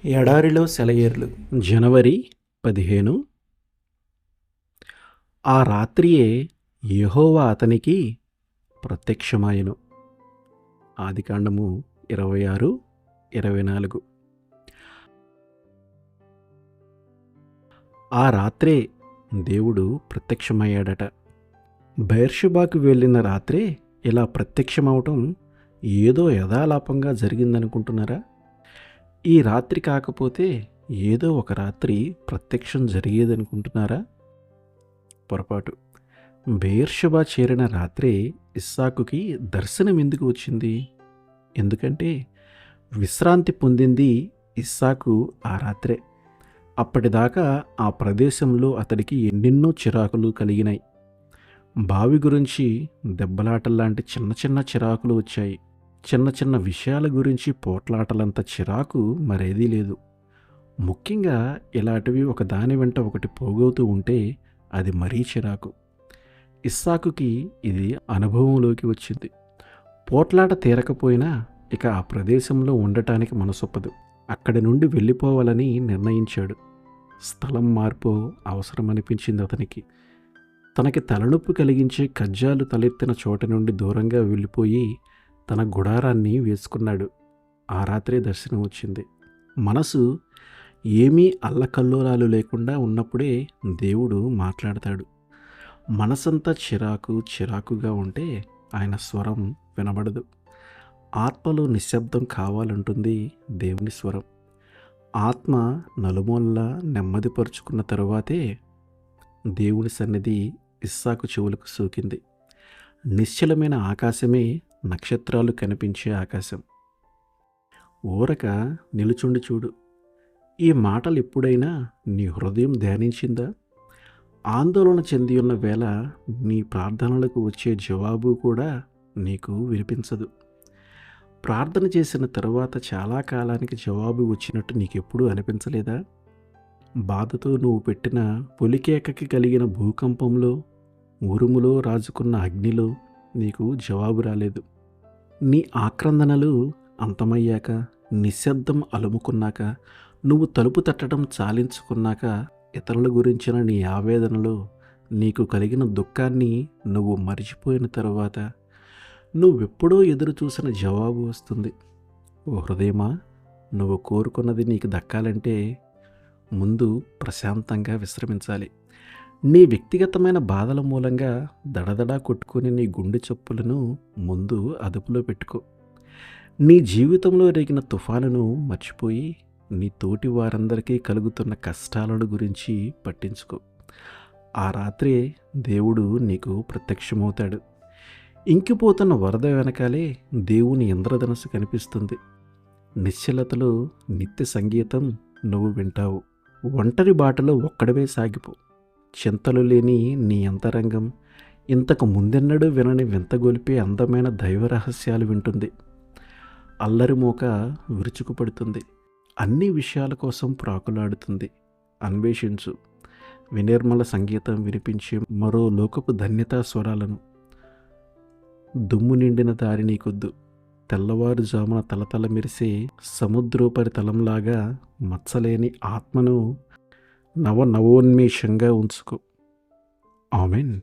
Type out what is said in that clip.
ఎడారిలో సెలయేర్లు జనవరి 15. ఆ రాత్రియే యెహోవా అతనికి ప్రత్యక్షమాయెను. ఆదికాండము 26:24. ఆ రాత్రే దేవుడు ప్రత్యక్షమయ్యాడట. బెయేర్షెబాకు వెళ్ళిన రాత్రే ఇలా ప్రత్యక్షమవటం ఏదో యథాలాపంగా జరిగిందనుకుంటున్నారా? ఈ రాత్రి కాకపోతే ఏదో ఒక రాత్రి ప్రత్యక్షం జరిగేదనుకుంటున్నారా? పొరపాటు. బెయేర్షెబా చేరిన రాత్రే ఇస్సాకుకి దర్శనం ఎందుకు వచ్చింది? ఎందుకంటే విశ్రాంతి పొందింది ఇస్సాకు ఆ రాత్రే. అప్పటిదాకా ఆ ప్రదేశంలో అతడికి ఎన్నెన్నో చిరాకులు కలిగినాయి. బావి గురించి దెబ్బలాటల్లాంటి చిన్న చిన్న చిరాకులు వచ్చాయి. చిన్న చిన్న విషయాల గురించి పోట్లాటలంత చిరాకు మరేదీ లేదు. ముఖ్యంగా ఇలాంటివి ఒక దాని వెంట ఒకటి పోగవుతూ ఉంటే అది మరీ చిరాకు. ఇస్సాకుకి ఇది అనుభవంలోకి వచ్చింది. పోట్లాట తీరకపోయినా ఇక ఆ ప్రదేశంలో ఉండటానికి మనసొప్పదు. అక్కడి నుండి వెళ్ళిపోవాలని నిర్ణయించాడు. స్థలం మార్పు అవసరమనిపించింది అతనికి. తనకి తలనొప్పి కలిగించే కజ్జాలు తలెత్తిన చోట నుండి దూరంగా వెళ్ళిపోయి తన గుడారాన్ని వేసుకున్నాడు. ఆ రాత్రే దర్శనం వచ్చింది. మనసు ఏమీ అల్లకల్లోలాలు లేకుండా ఉన్నప్పుడే దేవుడు మాట్లాడతాడు. మనసంతా చిరాకుగా ఉంటే ఆయన స్వరం వినబడదు. ఆత్మలో నిశ్శబ్దం కావాలంటుంది దేవుని స్వరం. ఆత్మ నలుమూలలా నెమ్మదిపరుచుకున్న తరువాతే దేవుని సన్నిధి ఇస్సాకు చెవులకు సోకింది. నిశ్చలమైన ఆకాశమే నక్షత్రాలు కనిపించే ఆకాశం. ఊరక నిలుచుండి చూడు. ఈ మాటలు ఎప్పుడైనా నీ హృదయం ధ్యానించిందా? ఆందోళన చెంది ఉన్న వేళ నీ ప్రార్థనలకు వచ్చే జవాబు కూడా నీకు వినిపించదు. ప్రార్థన చేసిన తరువాత చాలా కాలానికి జవాబు వచ్చినట్టు నీకెప్పుడూ అనిపించలేదా? బాధతో నువ్వు పెట్టిన పొలికేకకి కలిగిన భూకంపంలో, ఉరుములో రాజుకున్న అగ్నిలో నీకు జవాబు రాలేదు. నీ ఆక్రందనలు అంతమయ్యాక, నిశ్శబ్దం అలుముకున్నాక, నువ్వు తలుపు తట్టడం చాలించుకున్నాక, ఇతరుల గురించిన నీ ఆవేదనలో నీకు కలిగిన దుఃఖాన్ని నువ్వు మరిచిపోయిన తరువాత నువ్వెప్పుడో ఎదురు చూసిన జవాబు వస్తుంది. ఓ హృదయమా, నువ్వు కోరుకున్నది నీకు దక్కాలంటే ముందు ప్రశాంతంగా విశ్రమించాలి. నీ వ్యక్తిగతమైన బాధల మూలంగా దడదడా కొట్టుకుని నీ గుండె చప్పులను ముందు అదుపులో పెట్టుకో. నీ జీవితంలో రేగిన తుఫానును మర్చిపోయి నీ తోటి వారందరికీ కలుగుతున్న కష్టాలను గురించి పట్టించుకో. ఆ రాత్రే దేవుడు నీకు ప్రత్యక్షమవుతాడు. ఇంకిపోతున్న వరద వెనకాలే దేవుని ఇంద్రధనస్సు కనిపిస్తుంది. నిశ్చలతలో నిత్య సంగీతం నువ్వు వింటావు. ఒంటరి బాటలో ఒక్కడవే సాగిపో. చింతలు లేని నీ అంతరంగం ఇంతకు ముందెన్నడూ వినని వింతగొలిపే అందమైన దైవ రహస్యాలు వింటుంది. అల్లరి మోక విరుచుకుపడుతుంది. అన్ని విషయాల కోసం ప్రాకులాడుతుంది. అన్వేషించు. వినిర్మల సంగీతం వినిపించే మరో లోకపు ధన్యతా స్వరాలను. దుమ్ము నిండిన దారి నీకొద్దు. తెల్లవారుజామున తలతల మెరిసే సముద్రోపరితలంలాగా మచ్చలేని ఆత్మను నవోన్మేషంగా ఉంచుకో. ఆమెన్.